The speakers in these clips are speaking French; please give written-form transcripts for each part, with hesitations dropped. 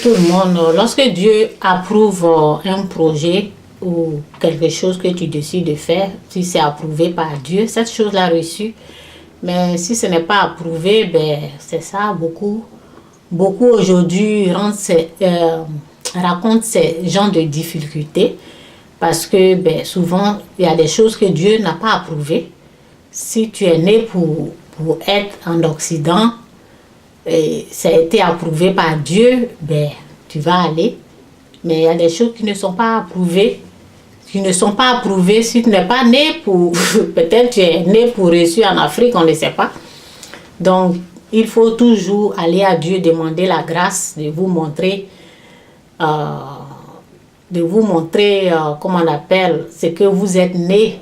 tout le monde, lorsque Dieu approuve un projet ou quelque chose que tu décides de faire, si c'est approuvé par Dieu, cette chose-là reçue. Mais si ce n'est pas approuvé, ben, c'est ça, beaucoup aujourd'hui racontent ces genres de difficultés parce que ben, souvent, il y a des choses que Dieu n'a pas approuvées. Si tu es né pour être en Occident, et ça a été approuvé par Dieu, ben, tu vas aller. Mais il y a des choses qui ne sont pas approuvées. Qui ne sont pas approuvées si tu n'es pas né pour... Peut-être tu es né pour réussir en Afrique, on ne sait pas. Donc, il faut toujours aller à Dieu, demander la grâce de vous montrer... comment on appelle, ce que vous êtes né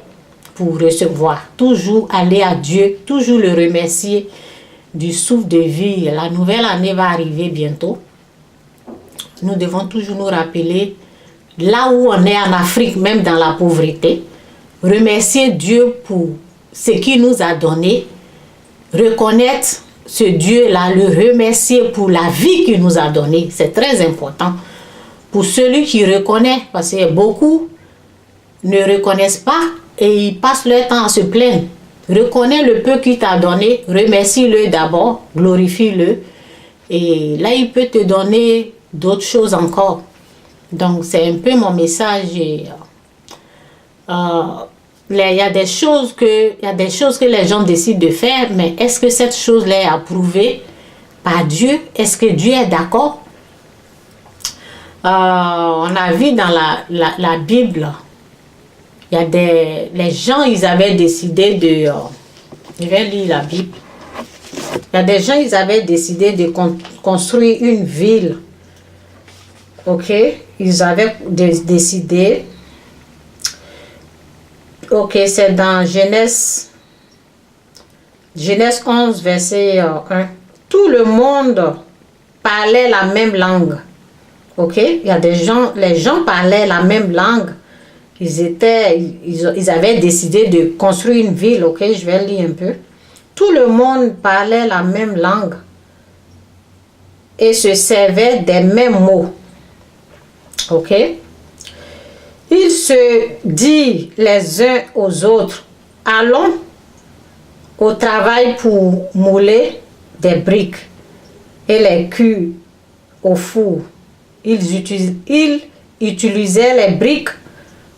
pour recevoir. Toujours aller à Dieu, toujours le remercier du souffle de vie. La nouvelle année va arriver bientôt. Nous devons toujours nous rappeler là où on est en Afrique, même dans la pauvreté. Remercier Dieu pour ce qu'il nous a donné. Reconnaître ce Dieu-là, le remercier pour la vie qu'il nous a donnée. C'est très important. Pour celui qui reconnaît, parce que beaucoup ne reconnaissent pas et ils passent leur temps à se plaindre. Reconnais le peu qu'il t'a donné, remercie-le d'abord, glorifie-le. Et là, il peut te donner d'autres choses encore. Donc, c'est un peu mon message. Il y a des choses que les gens décident de faire, mais est-ce que cette chose-là est approuvée par Dieu? Est-ce que Dieu est d'accord? On a vu dans la Bible, il y a les gens, ils avaient décidé de... je vais lire la Bible. Il y a des gens, ils avaient décidé de construire une ville. Ok? Ils avaient décidé... Ok, c'est dans Genèse 11, verset 1. Tout le monde parlait la même langue. Ok, il y a des gens, les gens parlaient la même langue. Ils avaient décidé de construire une ville. Ok, je vais lire un peu. Tout le monde parlait la même langue et se servait des mêmes mots. Ok, ils se disent les uns aux autres, allons au travail pour mouler des briques et les cuire au four. Ils utilisaient les briques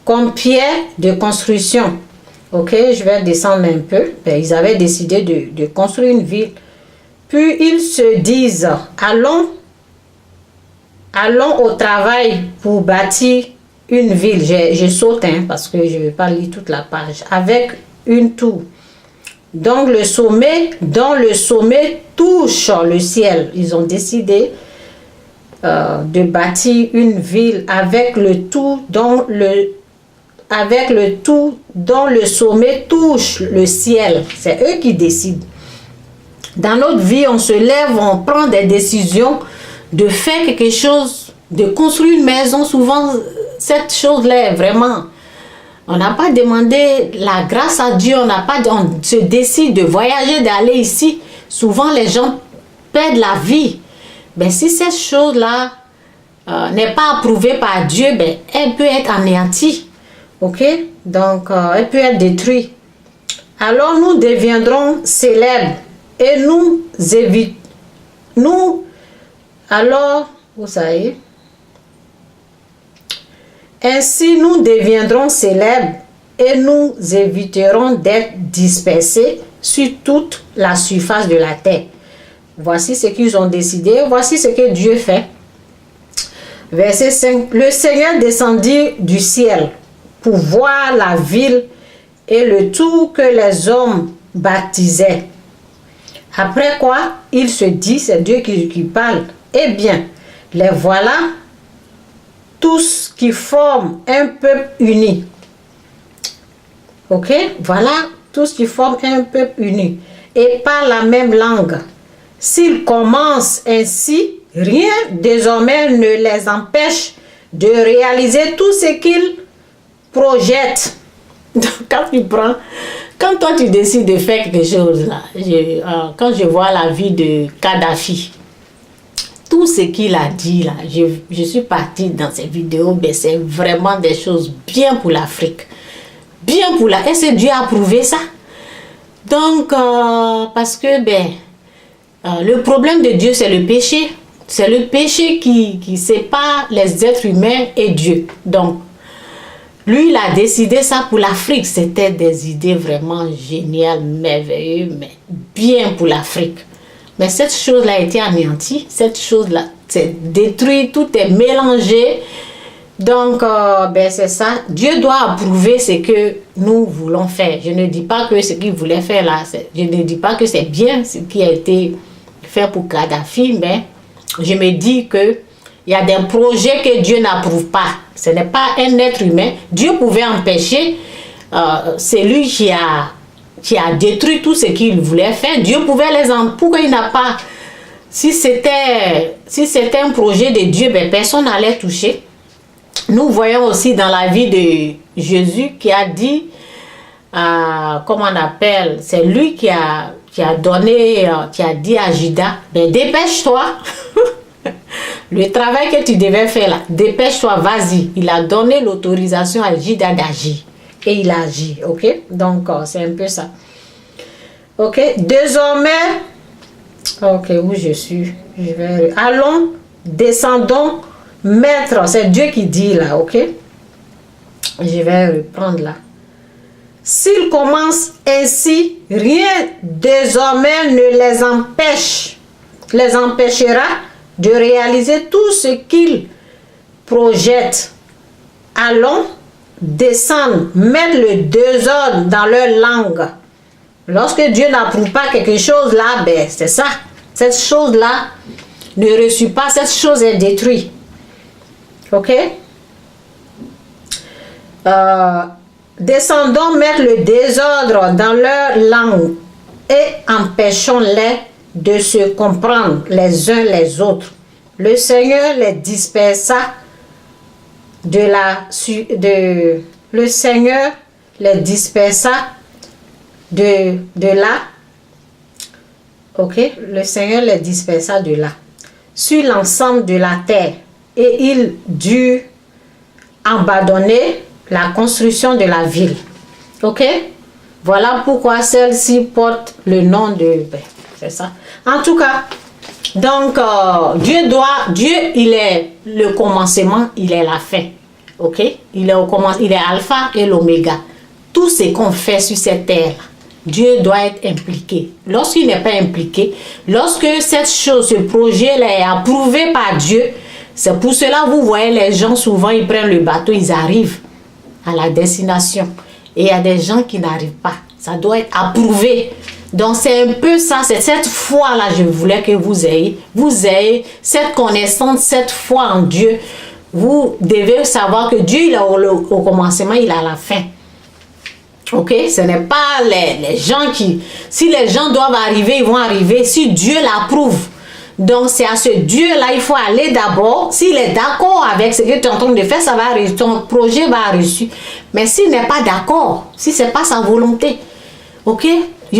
comme pierre de construction. Ok, je vais descendre un peu. Ben, ils avaient décidé de construire une ville. Puis ils se disent, allons au travail pour bâtir une ville. Je saute parce que je ne vais pas lire toute la page. Avec une tour. Donc le sommet touche le ciel. Ils ont décidé de bâtir une ville avec le tout dont le sommet touche le ciel. C'est eux qui décident. Dans notre vie, on se lève, on prend des décisions de faire quelque chose, de construire une maison. Souvent, cette chose-là est vraiment... On n'a pas demandé la grâce à Dieu, on se décide de voyager, d'aller ici. Souvent, les gens perdent la vie. Ben, si cette chose-là n'est pas approuvée par Dieu, ben, elle peut être anéantie. Ok? Donc, elle peut être détruite. Alors, nous deviendrons célèbres et vous savez, ainsi nous deviendrons célèbres et nous éviterons d'être dispersés sur toute la surface de la terre. Voici ce qu'ils ont décidé, voici ce que Dieu fait. Verset 5. Le Seigneur descendit du ciel pour voir la ville et le tout que les hommes baptisaient. Après quoi, il se dit, c'est Dieu qui parle, eh bien, les voilà tous qui forment un peuple uni. Ok? Voilà, tous qui forment un peuple uni et parlent la même langue. S'ils commencent ainsi, rien désormais ne les empêche de réaliser tout ce qu'ils projettent. Quand toi tu décides de faire quelque chose là, quand je vois la vie de Kadhafi, tout ce qu'il a dit là, je suis partie dans ces vidéos, mais c'est vraiment des choses bien pour l'Afrique. Bien pour la... Et c'est Dieu a prouvé ça. Donc, parce que, le problème de Dieu, c'est le péché. C'est le péché qui sépare les êtres humains et Dieu. Donc, lui, il a décidé ça pour l'Afrique. C'était des idées vraiment géniales, merveilleuses, mais bien pour l'Afrique. Mais cette chose-là a été anéantie. Cette chose-là, c'est détruit, tout est mélangé. Donc, c'est ça. Dieu doit approuver ce que nous voulons faire. Je ne dis pas que ce qu'il voulait faire là, je ne dis pas que c'est bien ce qui a été fait pour Kadhafi, mais je me dis que il y a des projets que Dieu n'approuve pas. Ce n'est pas un être humain. Dieu pouvait empêcher. C'est lui qui a détruit tout ce qu'il voulait faire. Dieu pouvait les empêcher. Pourquoi il n'a pas... Si c'était un projet de Dieu, personne n'allait toucher. Nous voyons aussi dans la vie de Jésus qui a dit, comment on appelle, c'est lui qui a donné, qui a dit à Judas, dépêche-toi. Le travail que tu devais faire là, dépêche-toi, vas-y. Il a donné l'autorisation à Judas d'agir. Et il a agi, ok? Donc, c'est un peu ça. Ok, désormais, ok, où je suis? Allons, descendons, maître, c'est Dieu qui dit là, ok? Je vais reprendre là. S'il commence ainsi, rien désormais ne les empêchera de réaliser tout ce qu'ils projettent. Allons, descendre, mettre le désordre dans leur langue. Lorsque Dieu n'approuve pas quelque chose là, c'est ça. Cette chose-là ne reçut pas, cette chose est détruite. Ok? Descendons mettre le désordre dans leur langue et empêchons-les de se comprendre les uns les autres. Le Seigneur les dispersa le Seigneur les dispersa de là. Ok, le Seigneur les dispersa de là sur l'ensemble de la terre et il dut abandonner la construction de la ville. Ok, voilà pourquoi celle-ci porte le nom de... c'est ça. En tout cas, donc Dieu, il est le commencement, il est la fin. Ok, il est alpha et l'oméga. Tout ce qu'on fait sur cette terre, Dieu doit être impliqué. Lorsqu'il n'est pas impliqué, lorsque cette chose, ce projet-là est approuvé par Dieu, c'est pour cela vous voyez les gens souvent ils prennent le bateau, ils arrivent à la destination. Et il y a des gens qui n'arrivent pas. Ça doit être approuvé. Donc c'est un peu ça, c'est cette foi-là je voulais que vous ayez cette connaissance, cette foi en Dieu. Vous devez savoir que Dieu il a au commencement, il a la fin. Ok, ce n'est pas les gens qui... Si les gens doivent arriver, ils vont arriver. Si Dieu l'approuve. Donc c'est à ce Dieu-là, il faut aller d'abord. S'il est d'accord avec ce que tu es en train de faire, ça va réussir, ton projet va réussir. Mais s'il n'est pas d'accord, si ce n'est pas sa volonté, ok?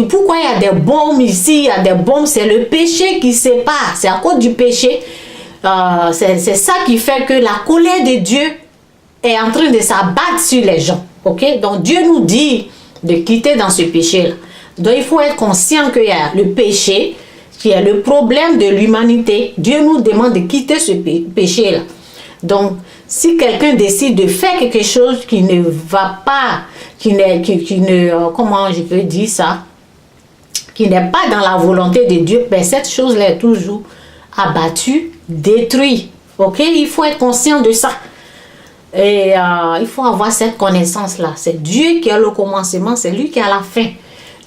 Pourquoi il y a des bombes ici, il y a des bombes, c'est le péché qui sépare. C'est à cause du péché. C'est ça qui fait que la colère de Dieu est en train de s'abattre sur les gens. Ok? Donc Dieu nous dit de quitter dans ce péché-là. Donc il faut être conscient qu'il y a le péché, qui est le problème de l'humanité. Dieu nous demande de quitter ce péché-là. Donc si quelqu'un décide de faire quelque chose qui ne va pas, comment je peux dire ça, qui n'est pas dans la volonté de Dieu, cette chose-là est toujours abattue, détruite. Ok? Il faut être conscient de ça. Et il faut avoir cette connaissance-là. C'est Dieu qui a le commencement, c'est lui qui a la fin.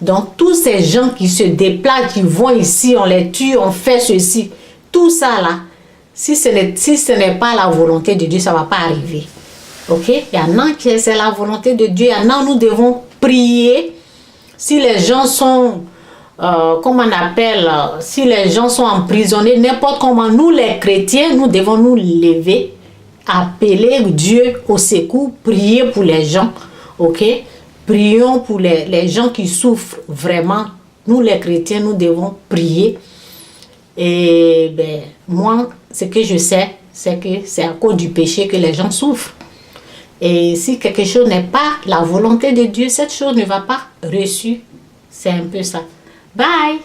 Donc, tous ces gens qui se déplacent, qui vont ici, on les tue, on fait ceci, tout ça là, si ce n'est pas la volonté de Dieu, ça ne va pas arriver. Ok? Il y en a qui c'est la volonté de Dieu, il y en a nous devons prier. Si les gens sont... comment on appelle, si les gens sont emprisonnés, n'importe comment, nous les chrétiens, nous devons nous lever, appeler Dieu au secours, prier pour les gens, ok? Prions pour les gens qui souffrent vraiment. Nous les chrétiens, nous devons prier. Et moi, ce que je sais, c'est que c'est à cause du péché que les gens souffrent. Et si quelque chose n'est pas la volonté de Dieu, cette chose ne va pas reçue. C'est un peu ça. Bye!